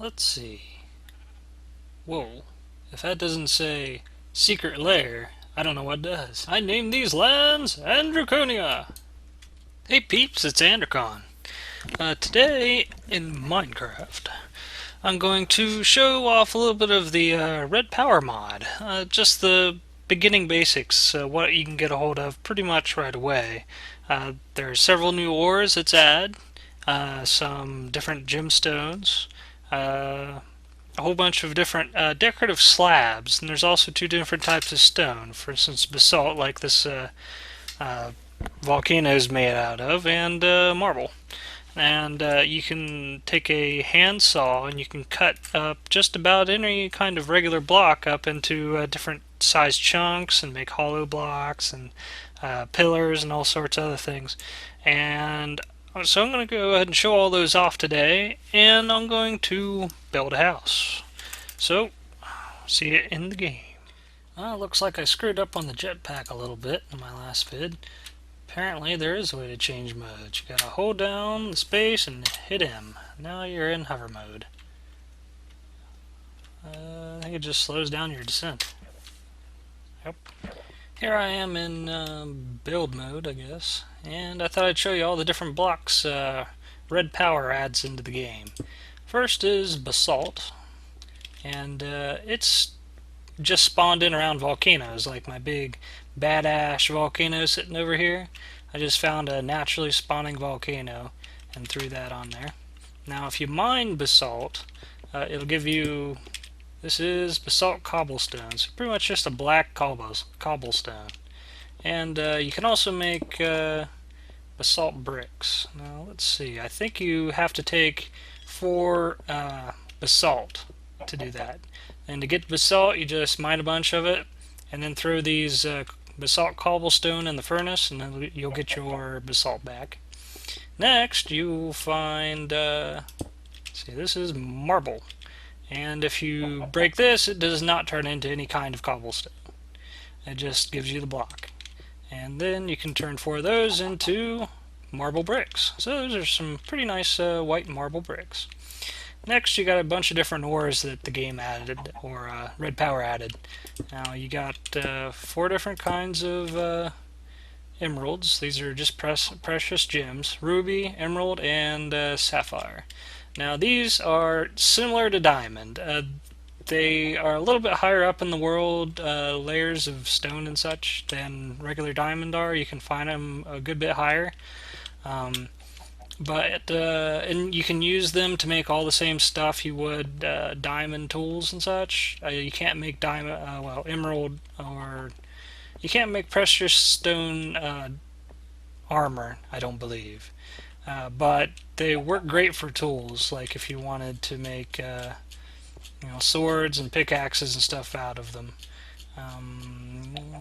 Let's see. Whoa. If that doesn't say secret lair, I don't know what does. I named these lands Androconia. Hey peeps, it's Androcon. Today in Minecraft, I'm going to show off a little bit of the Red Power mod. Just the beginning basics, what you can get a hold of pretty much right away. There are several new ores it's added, some different gemstones, a whole bunch of different decorative slabs, and there's also two different types of stone. For instance, basalt, like this uh, Volcano is made out of, and marble. And you can take a handsaw and you can cut up just about any kind of regular block up into different sized chunks and make hollow blocks and pillars and all sorts of other things. And so I'm going to go ahead and show all those off today, and I'm going to build a house. So, see you in the game. Looks like I screwed up on the jetpack a little bit in my last vid. Apparently there is a way to change modes. You gotta hold down the space and hit M. Now you're in hover mode. I think it just slows down your descent. Yep. Here I am in build mode, I guess. And I thought I'd show you all the different blocks Red Power adds into the game. First is basalt. And it's just spawned in around volcanoes, like my big badass volcano sitting over here. I just found a naturally spawning volcano and threw that on there. Now if you mine basalt, it'll give you, this is basalt cobblestone, so pretty much just a black cobblestone. And you can also make basalt bricks. Now let's see, I think you have to take 4 basalt to do that. And to get basalt, you just mine a bunch of it and then throw these basalt cobblestone in the furnace, and then you'll get your basalt back. Next, you'll find, see, this is marble. And if you break this, it does not turn into any kind of cobblestone. It just gives you the block. And then you can turn 4 of those into marble bricks. So those are some pretty nice white marble bricks. Next, you got a bunch of different ores that the game added, or Red Power added. Now, you got 4 different kinds of emeralds. These are just precious gems: ruby, emerald, and sapphire. Now, these are similar to diamond. They are a little bit higher up in the world layers of stone and such than regular diamond are. You can find them a good bit higher. And you can use them to make all the same stuff you would diamond tools and such. You can't make diamond, emerald, or you can't make precious stone armor, I don't believe. But they work great for tools, like if you wanted to make swords and pickaxes and stuff out of them.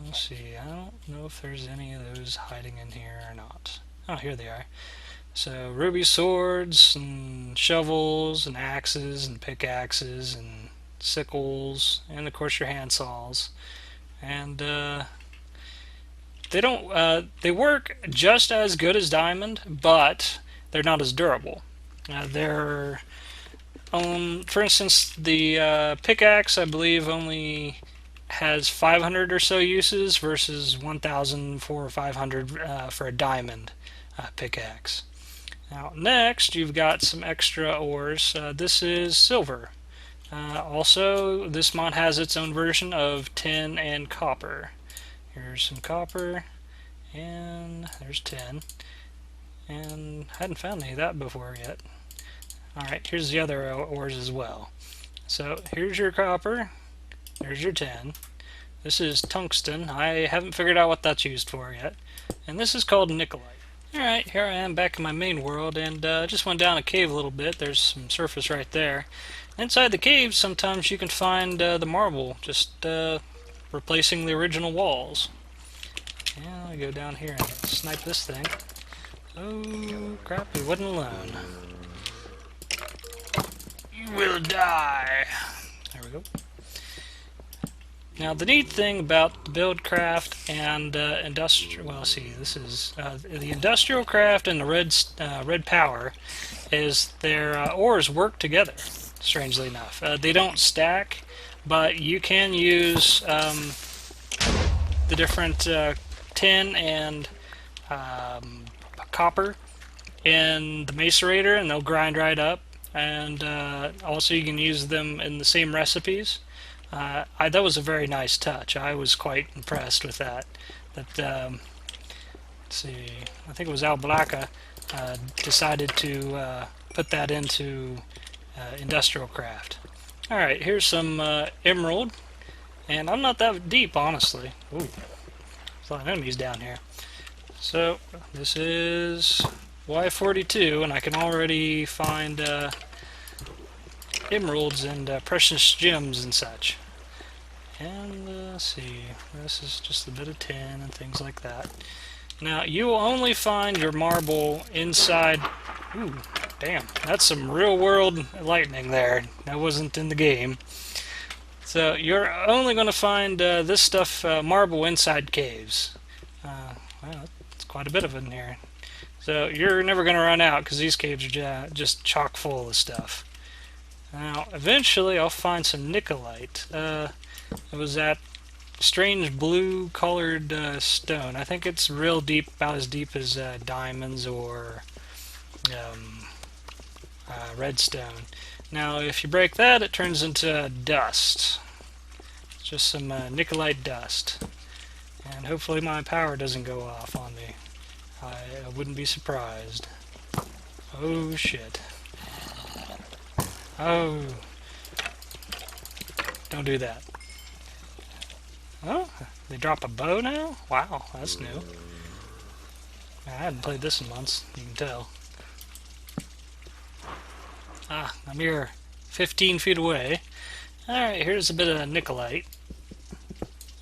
Let's see, I don't know if there's any of those hiding in here or not. Oh, here they are. So ruby swords and shovels and axes and pickaxes and sickles, and of course your handsaws. And they work just as good as diamond, but they're not as durable. They're for instance, the pickaxe, I believe, only has 500 or so uses versus 1,000 or 500 for a diamond pickaxe. Now next, you've got some extra ores. This is silver. Also, this mod has its own version of tin and copper. Here's some copper, and there's tin. And I hadn't found any of that before yet. Alright, here's the other ores as well. So here's your copper, there's your tin. This is tungsten. I haven't figured out what that's used for yet. And this is called nickelite. Alright, here I am back in my main world, and just went down a cave a little bit. There's some surface right there. Inside the cave, sometimes you can find the marble, just replacing the original walls. Yeah, I'll go down here and snipe this thing. Oh, crap, he wasn't alone. You will die! There we go. Now the neat thing about the Buildcraft and industrial, well, see, this is the industrial craft and the red power, is their ores work together. strangely enough. They don't stack, but you can use the different tin and copper in the macerator, and they'll grind right up. And also you can use them in the same recipes. That was a very nice touch. I was quite impressed with that. Let's see, I think it was Al Blacka decided to put that into industrial craft. Alright, here's some emerald, and I'm not that deep, honestly. Ooh, there's a lot of enemies down here. So, this is Y42, and I can already find emeralds and precious gems and such. And let's see, this is just a bit of tin and things like that. Now, you will only find your marble inside. Ooh, damn, that's some real world lightning there. That wasn't in the game. So, you're only going to find this stuff, marble, inside caves. Well, it's quite a bit of it in here. So, you're never going to run out because these caves are just chock full of stuff. Now, eventually, I'll find some nickelite. It was that strange blue colored stone. I think it's real deep, about as deep as diamonds or redstone. Now if you break that, it turns into dust. It's just some nickelite dust. And hopefully my power doesn't go off on me. I wouldn't be surprised. Oh shit. Oh. Don't do that. Oh, they drop a bow now? Wow, that's new. I hadn't played this in months, you can tell. Ah, I'm here 15 feet away. Alright, here's a bit of nickelite.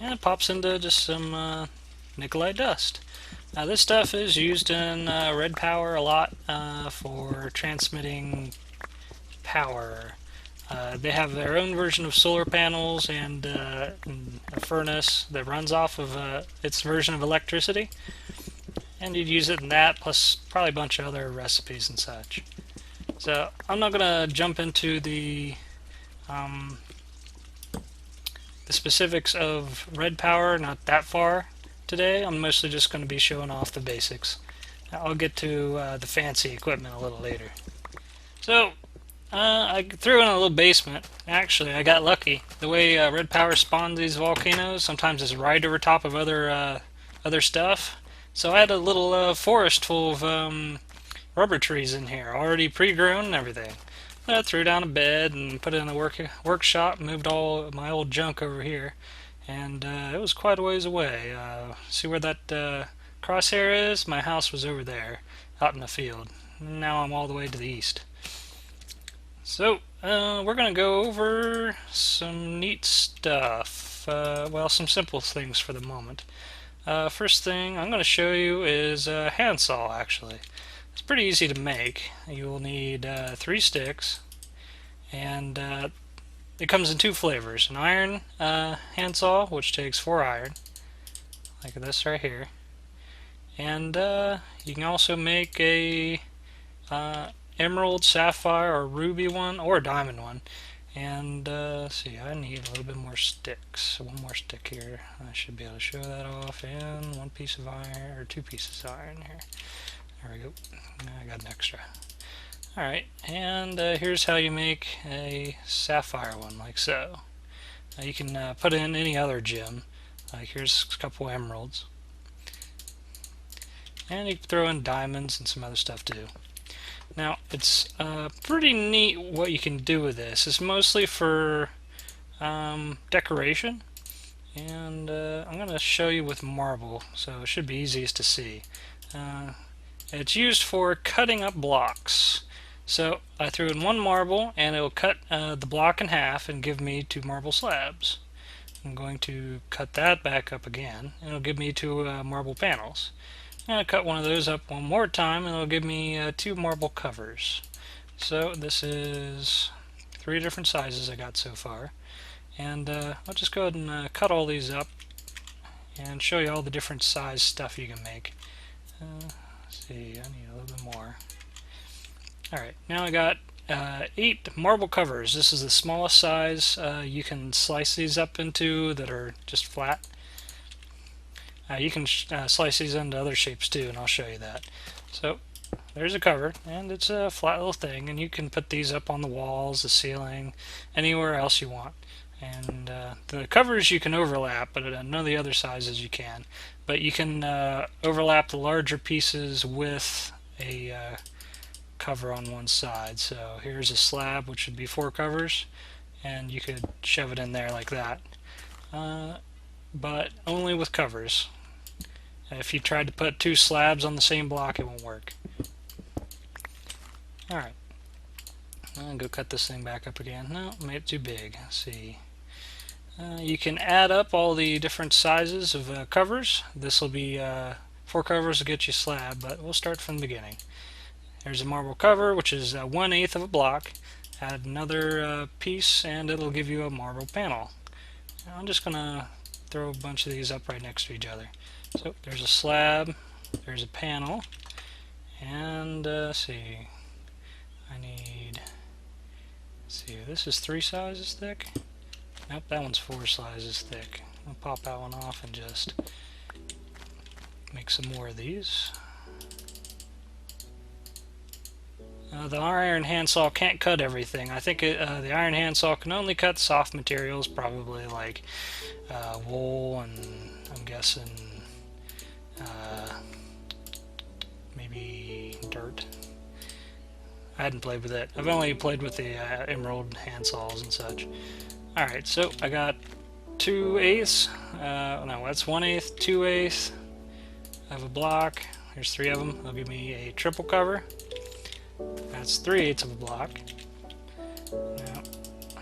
And it pops into just some nickelite dust. Now this stuff is used in red power a lot for transmitting power. They have their own version of solar panels and a furnace that runs off of its version of electricity. And you'd use it in that, plus probably a bunch of other recipes and such. So I'm not going to jump into the specifics of red power, not that far today. I'm mostly just going to be showing off the basics. I'll get to the fancy equipment a little later. So I threw in a little basement. Actually, I got lucky. The way red power spawns these volcanoes, sometimes it's right over top of other stuff. So I had a little forest full of rubber trees in here, already pre-grown and everything. I threw down a bed and put it in the workshop, moved all my old junk over here, and it was quite a ways away. See where that crosshair is? My house was over there, out in the field. Now I'm all the way to the east. So, we're going to go over some neat stuff. Well, some simple things for the moment. First thing I'm going to show you is a handsaw, actually. It's pretty easy to make. You will need 3 sticks, and it comes in 2 flavors. An iron handsaw, which takes 4 iron, like this right here. And you can also make a emerald, sapphire, or ruby one, or a diamond one. And let's see, I need a little bit more sticks. One more stick here. I should be able to show that off. And 1 piece of iron, or 2 pieces of iron here. There we go. I got an extra. Alright, and here's how you make a sapphire one, like so. You can put in any other gem. Like here's a couple emeralds. And you can throw in diamonds and some other stuff too. Now, it's pretty neat what you can do with this. It's mostly for decoration, and I'm going to show you with marble, so it should be easiest to see. It's used for cutting up blocks. So I threw in 1 marble, and it'll cut the block in half and give me 2 marble slabs. I'm going to cut that back up again, and it'll give me 2 marble panels. I'm going to cut one of those up one more time, and it'll give me 2 marble covers. So this is 3 different sizes I got so far. And I'll just go ahead and cut all these up and show you all the different size stuff you can make. Let's see, I need a little bit more. Alright, now I got 8 marble covers. This is the smallest size you can slice these up into that are just flat. You can slice these into other shapes too, and I'll show you that. So there's a cover, and it's a flat little thing, and you can put these up on the walls, the ceiling, anywhere else you want. And the covers you can overlap, but none of the other sizes you can. But you can overlap the larger pieces with a cover on one side. So here's a slab, which would be 4 covers, and you could shove it in there like that. But only with covers. If you tried to put 2 slabs on the same block, it won't work. Alright. I'll go cut this thing back up again. No, made it too big. Let's see. You can add up all the different sizes of covers. This will be 4 covers to get you a slab, but we'll start from the beginning. There's a marble cover, which is 1/8 of a block. Add another piece, and it'll give you a marble panel. Now, I'm just going to throw a bunch of these up right next to each other. So there's a slab, there's a panel, and let's see. This is 3 sizes thick. Nope, that one's 4 sizes thick. I'll pop that one off and just make some more of these. The iron handsaw can't cut everything. I think the iron handsaw can only cut soft materials, probably like wool, and I'm guessing maybe dirt. I hadn't played with it. I've only played with the emerald handsaws and such. Alright, so I got 2/8. No, that's 1/8, 2/8 of a block. There's 3 of them. They'll give me a triple cover. That's 3/8 of a block. Now,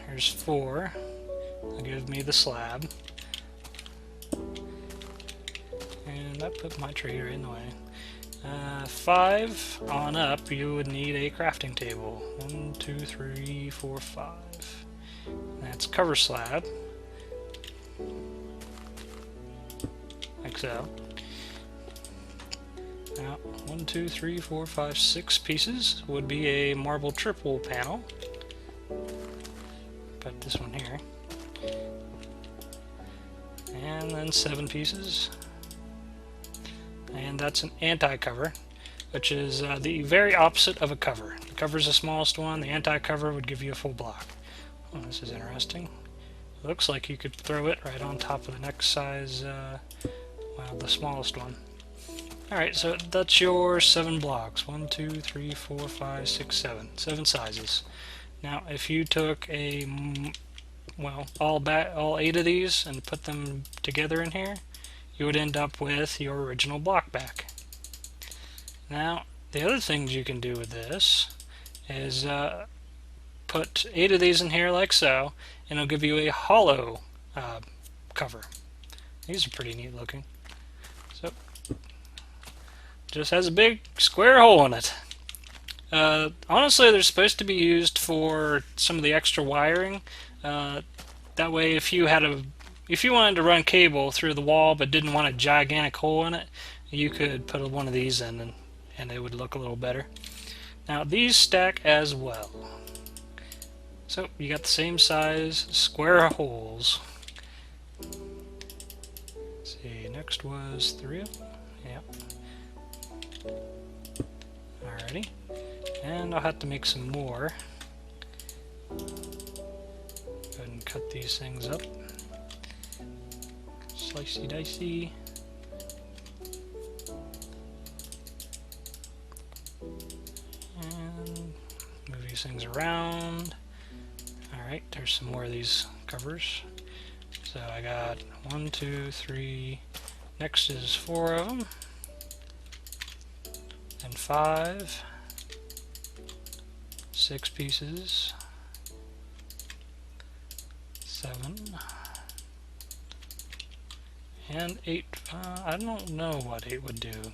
here's 4. They'll give me the slab. And I put my tree right in the way. 5 on up, you would need a crafting table. 1, 2, 3, 4, 5. That's cover slab, like so. Now, 1, 2, 3, 4, 5, 6 pieces would be a marble triple panel. Put this one here. And then 7 pieces. And that's an anti-cover, which is the very opposite of a cover. The cover is the smallest one. The anti-cover would give you a full block. Oh, this is interesting. It looks like you could throw it right on top of the next size, well, the smallest one. Alright, so that's your 7 blocks. 1, 2, 3, 4, 5, 6, 7. 7 sizes. Now, if you took all 8 of these and put them together in here, you would end up with your original block back. Now, the other things you can do with this is put 8 of these in here like so, and it'll give you a hollow cover. These are pretty neat looking. So, just has a big square hole in it. Honestly, they're supposed to be used for some of the extra wiring. That way, if you wanted to run cable through the wall but didn't want a gigantic hole in it, you could put one of these in and it would look a little better. Now these stack as well. So you got the same size square holes. Let's see, next was 3 of them. Yep. Alrighty. And I'll have to make some more. Go ahead and cut these things up. Slicey dicey. And move these things around. Alright, there's some more of these covers. So I got 1, 2, 3. Next is 4 of them. Then 5. 6 pieces. 7. And 8, I don't know what 8 would do.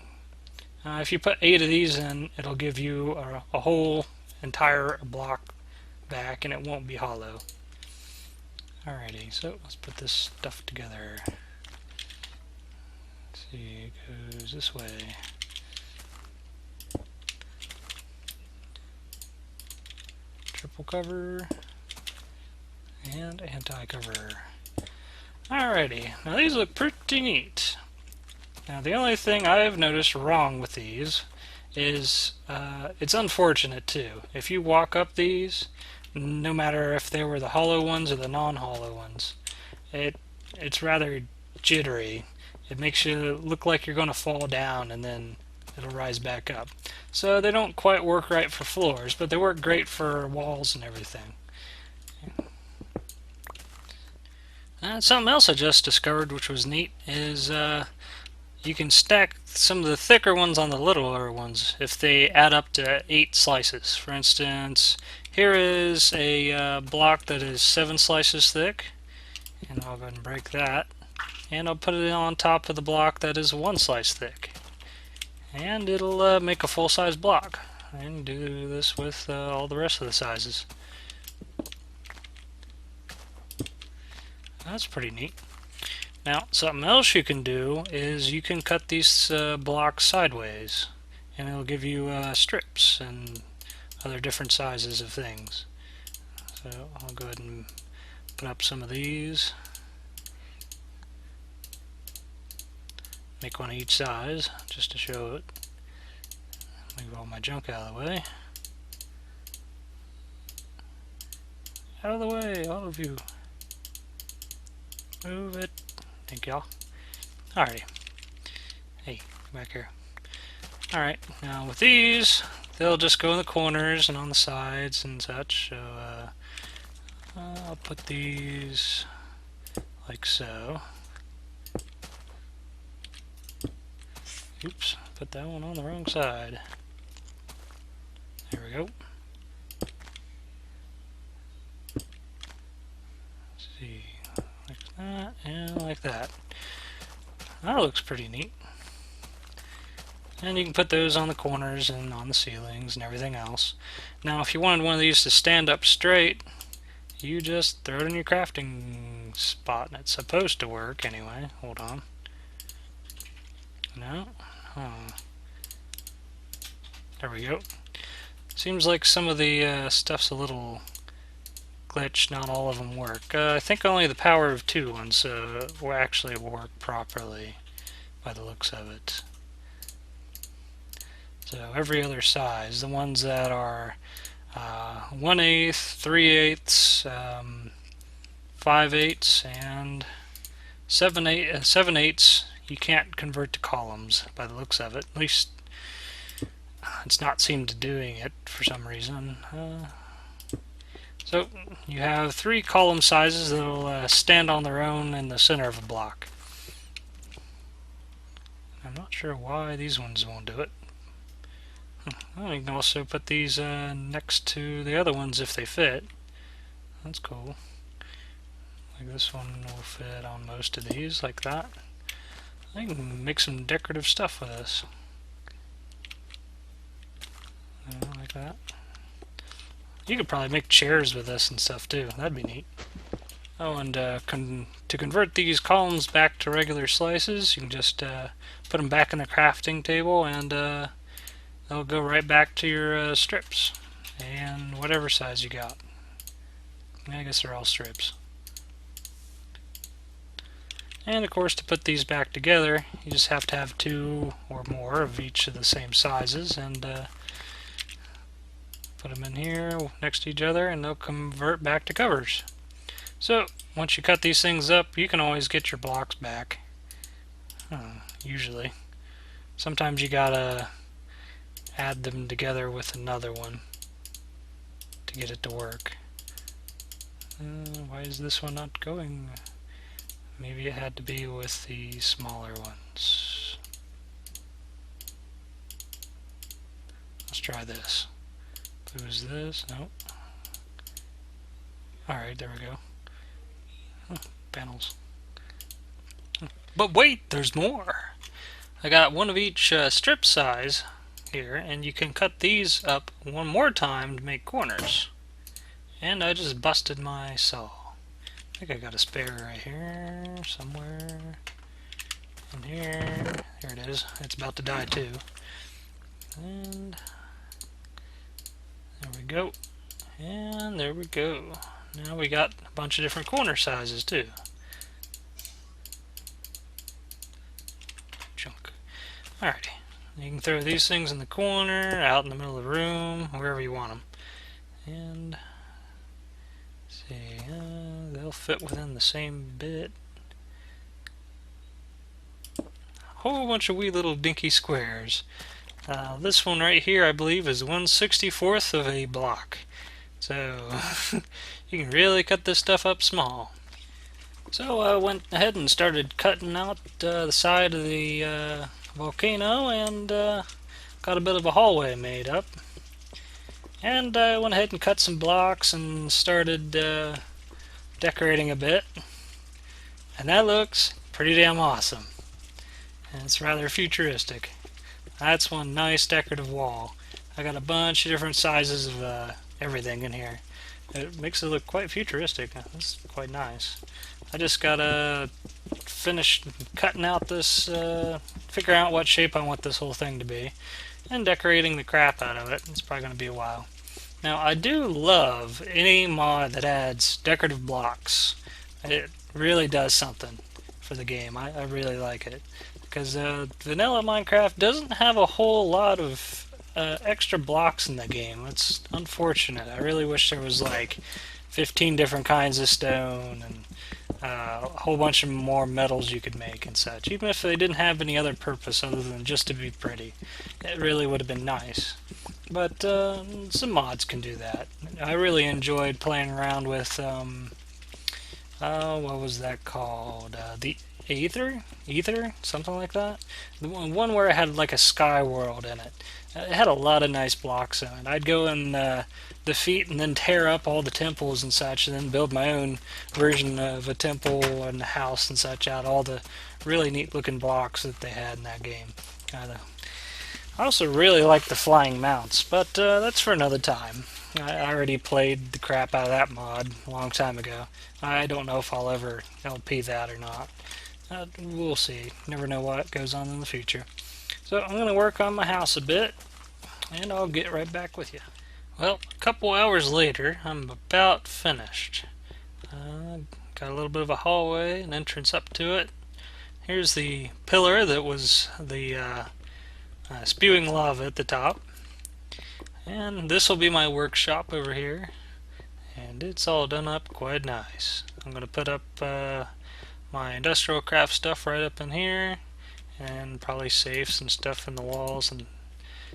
If you put 8 of these in, it'll give you a whole entire block back, and it won't be hollow. Alrighty, so let's put this stuff together. Let's see, it goes this way. triple cover, and anti-cover. Alrighty, now these look pretty neat. Now the only thing I've noticed wrong with these is it's unfortunate too. If you walk up these, no matter if they were the hollow ones or the non-hollow ones, it's rather jittery. It makes you look like you're going to fall down and then it'll rise back up. So they don't quite work right for floors, but they work great for walls and everything. Something else I just discovered which was neat is you can stack some of the thicker ones on the littler ones if they add up to 8 slices. For instance, here is a block that is 7 slices thick, and I'll go ahead and break that, and I'll put it on top of the block that is 1 slice thick, and it'll make a full-size block. And do this with all the rest of the sizes. That's pretty neat. Now, something else you can do is you can cut these blocks sideways, and it'll give you strips and other different sizes of things. So I'll go ahead and put up some of these. Make one of each size, just to show it. Move all my junk out of the way. Out of the way, all of you. Move it. Thank y'all. Alrighty. Hey, come back here. Alright, now with these, they'll just go in the corners and on the sides and such. So I'll put these like so. Oops, put that one on the wrong side. There we go. Let's see. Like that, and like that. That looks pretty neat. And you can put those on the corners and on the ceilings and everything else. Now if you wanted one of these to stand up straight, you just throw it in your crafting spot, and it's supposed to work anyway. Hold on. No? Oh. There we go. Seems like some of the stuff's a little glitch, not all of them work. I think only the power of 2 ones will actually work properly by the looks of it. So every other size, the ones that are 1/8, 3/8, 5/8, and 7/8, you can't convert to columns by the looks of it. At least it's not seemed to doing it for some reason. So you have 3 column sizes that will stand on their own in the center of a block. I'm not sure why these ones won't do it. Well, you can also put these next to the other ones if they fit. That's cool. Like this one will fit on most of these, like that. I can make some decorative stuff with this. Like that. You could probably make chairs with this and stuff too. That'd be neat. Oh, and to convert these columns back to regular slices, you can just put them back in the crafting table, and they'll go right back to your strips, and whatever size you got. I guess they're all strips. And of course, to put these back together, you just have to have 2 or more of each of the same sizes, and put them in here next to each other, and they'll convert back to covers. So once you cut these things up, you can always get your blocks back. Usually. Sometimes you gotta add them together with another one to get it to work. Why is this one not going? Maybe it had to be with the smaller ones. Let's try this. Who's this? Nope. Alright, there we go. Panels. But wait, there's more! I got one of each strip size here, and you can cut these up one more time to make corners. And I just busted my saw. I think I got a spare right here, somewhere. In here. Here it is. It's about to die too. And there we go. And there we go. Now we got a bunch of different corner sizes too. Junk. Alrighty. You can throw these things in the corner, out in the middle of the room, wherever you want them. And see, they'll fit within the same bit. A whole bunch of wee little dinky squares. This one right here, I believe, is 1/64th of a block. So you can really cut this stuff up small. So I went ahead and started cutting out the side of the volcano and got a bit of a hallway made up. And I went ahead and cut some blocks and started decorating a bit. And that looks pretty damn awesome. And it's rather futuristic. That's one nice decorative wall. I got a bunch of different sizes of everything in here. It makes it look quite futuristic. That's quite nice. I just gotta finish cutting out this, figure out what shape I want this whole thing to be, and decorating the crap out of it. It's probably going to be a while. Now, I do love any mod that adds decorative blocks. It really does something for the game. I really like it. Because vanilla Minecraft doesn't have a whole lot of extra blocks in the game. It's unfortunate. I really wish there was like 15 different kinds of stone and a whole bunch of more metals you could make and such. Even if they didn't have any other purpose other than just to be pretty. It really would have been nice. But some mods can do that. I really enjoyed playing around with, what was that called? The Ether? Something like that? The one where it had like a sky world in it. It had a lot of nice blocks in it. I'd go and defeat and then tear up all the temples and such, and then build my own version of a temple and a house and such out all the really neat looking blocks that they had in that game. I also really like the flying mounts, but that's for another time. I already played the crap out of that mod a long time ago. I don't know if I'll ever LP that or not. We'll see. Never know what goes on in the future. So I'm going to work on my house a bit, and I'll get right back with you. Well, a couple hours later, I'm about finished. Got a little bit of a hallway, an entrance up to it. Here's the pillar that was the spewing lava at the top. And this will be my workshop over here. And it's all done up quite nice. I'm going to put up my industrial craft stuff right up in here, and probably safes and stuff in the walls and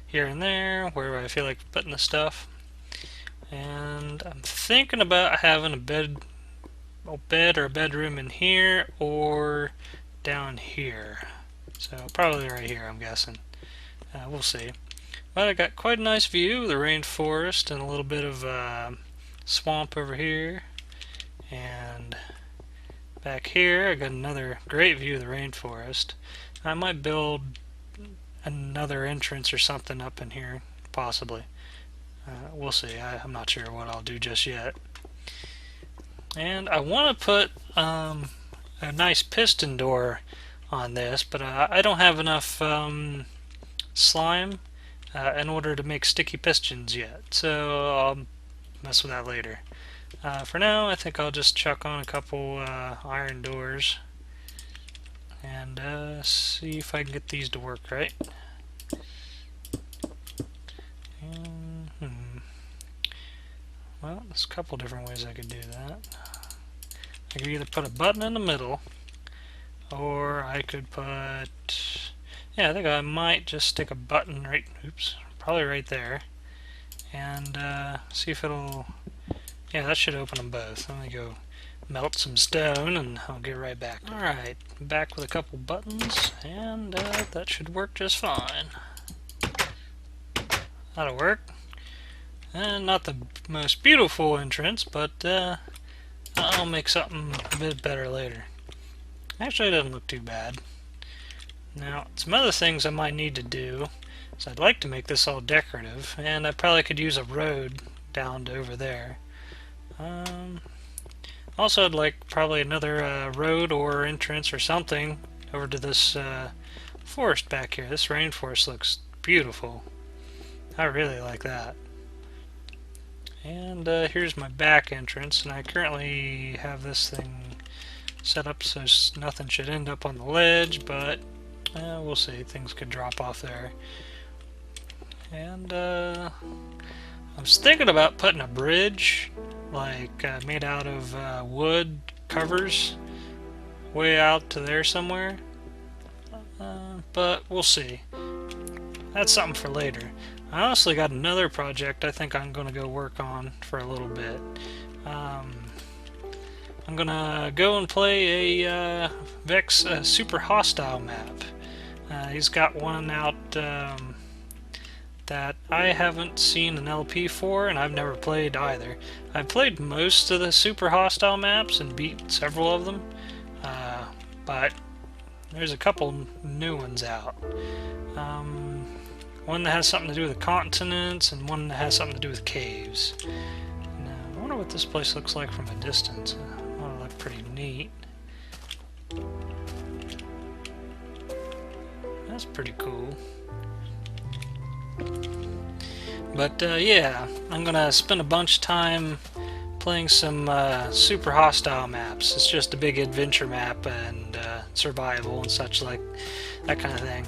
here and there where I feel like putting the stuff. And I'm thinking about having a bed or a bedroom in here or down here. So probably right here, I'm guessing. We'll see. But I got quite a nice view of the rainforest and a little bit of swamp over here. And back here I got another great view of the rainforest. I might build another entrance or something up in here, possibly. We'll see. I'm not sure what I'll do just yet. And I want to put a nice piston door on this, but I don't have enough slime in order to make sticky pistons yet, so I'll mess with that later. For now, I think I'll just chuck on a couple iron doors and see if I can get these to work right. Well, there's a couple different ways I could do that. I could either put a button in the middle, or I could put... Yeah, I think I might just stick a button right... Oops, probably right there. And see if it'll... Yeah, that should open them both. Let me go melt some stone, and I'll get right back. Alright, back with a couple buttons, and that should work just fine. That'll work. And not the most beautiful entrance, but I'll make something a bit better later. Actually, it doesn't look too bad. Now, some other things I might need to do is I'd like to make this all decorative, and I probably could use a road down to over there. Also, I'd like probably another road or entrance or something over to this forest back here. This rainforest looks beautiful. I really like that. And here's my back entrance, and I currently have this thing set up so nothing should end up on the ledge, but we'll see. Things could drop off there. And I was thinking about putting a bridge, like made out of wood covers, way out to there somewhere. But we'll see. That's something for later. I honestly got another project I think I'm going to go work on for a little bit. I'm going to go and play a Vex Super Hostile map. He's got one out that I haven't seen an LP for, and I've never played either. I've played most of the Super Hostile maps and beat several of them, but there's a couple new ones out. One that has something to do with the continents, and one that has something to do with caves. Now, I wonder what this place looks like from a distance. That'll look pretty neat. That's pretty cool. But yeah, I'm gonna spend a bunch of time playing some Super Hostile maps. It's just a big adventure map and survival and such, like that kind of thing.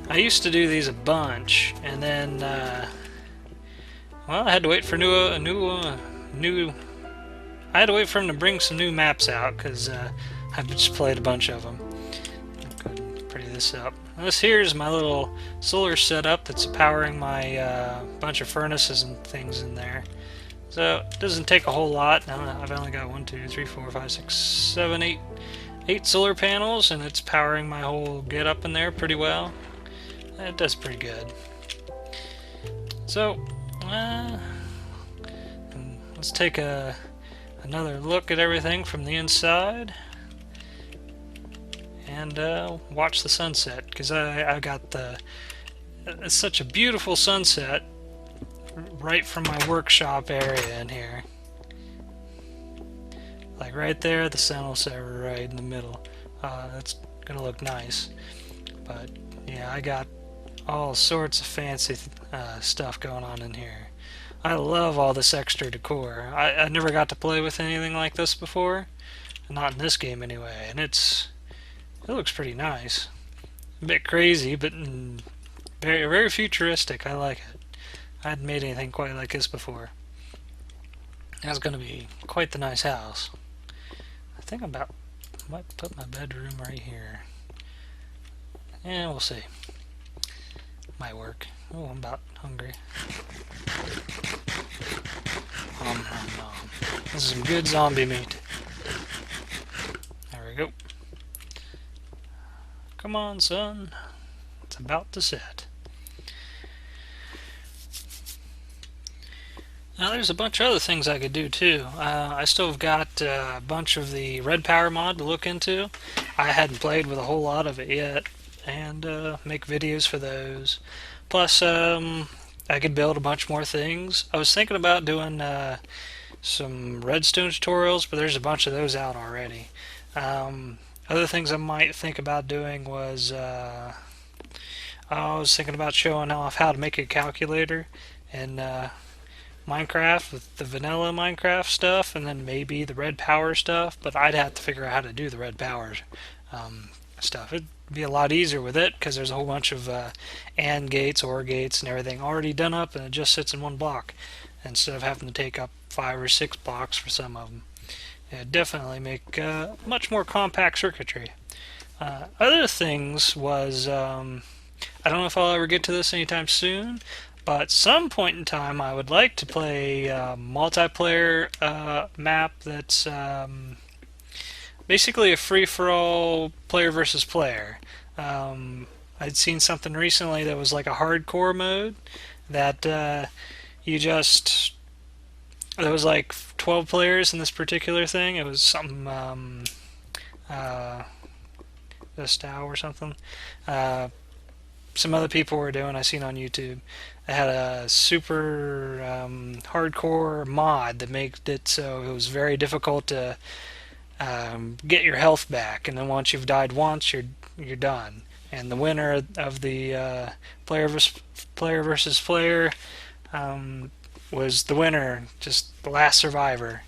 I used to do these a bunch, and then well, I had to wait for I had to wait for him to bring some new maps out because I've just played a bunch of them. Go ahead and pretty this up. This here is my little solar setup that's powering my bunch of furnaces and things in there. So it doesn't take a whole lot. Now I've only got 1, 2, 3, 4, 5, 6, 7, 8 solar panels, and it's powering my whole get up in there pretty well. It does pretty good. So let's take another look at everything from the inside and watch the sunset, because I got it's such a beautiful sunset right from my workshop area in here. Like right there, the sun will set right in the middle. That's gonna look nice. But yeah, I got all sorts of fancy stuff going on in here. I love all this extra decor. I never got to play with anything like this before, not in this game anyway, and it looks pretty nice. A bit crazy, but very, very futuristic. I like it. I hadn't made anything quite like this before. That's going to be quite the nice house. I think I might put my bedroom right here. Yeah, we'll see. Might work. Oh, I'm about hungry. Nom, nom, nom. This is some good zombie meat. There we go. Come on, son. It's about to set. Now there's a bunch of other things I could do too. I still have got a bunch of the red power mod to look into. I hadn't played with a whole lot of it yet, and make videos for those. Plus, I could build a bunch more things. I was thinking about doing some redstone tutorials, but there's a bunch of those out already. Other things I might think about doing was I was thinking about showing off how to make a calculator in Minecraft with the vanilla Minecraft stuff, and then maybe the red power stuff, but I'd have to figure out how to do the red power stuff. It'd be a lot easier with it because there's a whole bunch of AND gates, OR gates, and everything already done up, and it just sits in one block instead of having to take up 5 or 6 blocks for some of them. It'd definitely make much more compact circuitry. Other things was, I don't know if I'll ever get to this anytime soon, but some point in time I would like to play a multiplayer map that's basically a free-for-all player versus player. I'd seen something recently that was like a hardcore mode that there was like 12 players in this particular thing. It was something Vistow or something. Some other people were doing, I seen on YouTube. They had a super hardcore mod that made it so it was very difficult to get your health back, and then once you've died once, you're done. And the winner of the player versus player was the winner, just the last survivor.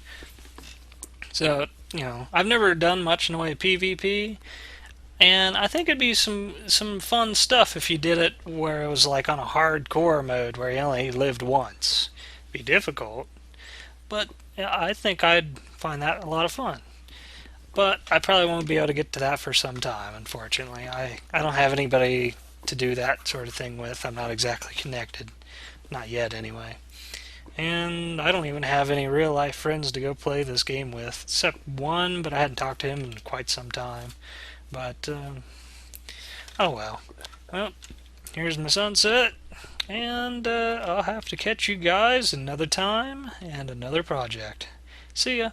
So, you know, I've never done much in the way of PvP, and I think it'd be some fun stuff if you did it where it was like on a hardcore mode where you only lived once. It'd be difficult, but yeah, I think I'd find that a lot of fun. But I probably won't be able to get to that for some time, unfortunately. I don't have anybody to do that sort of thing with. I'm not exactly connected. Not yet, anyway. And I don't even have any real life friends to go play this game with, except one, but I hadn't talked to him in quite some time. But, oh well. Well, here's my sunset, and I'll have to catch you guys another time and another project. See ya.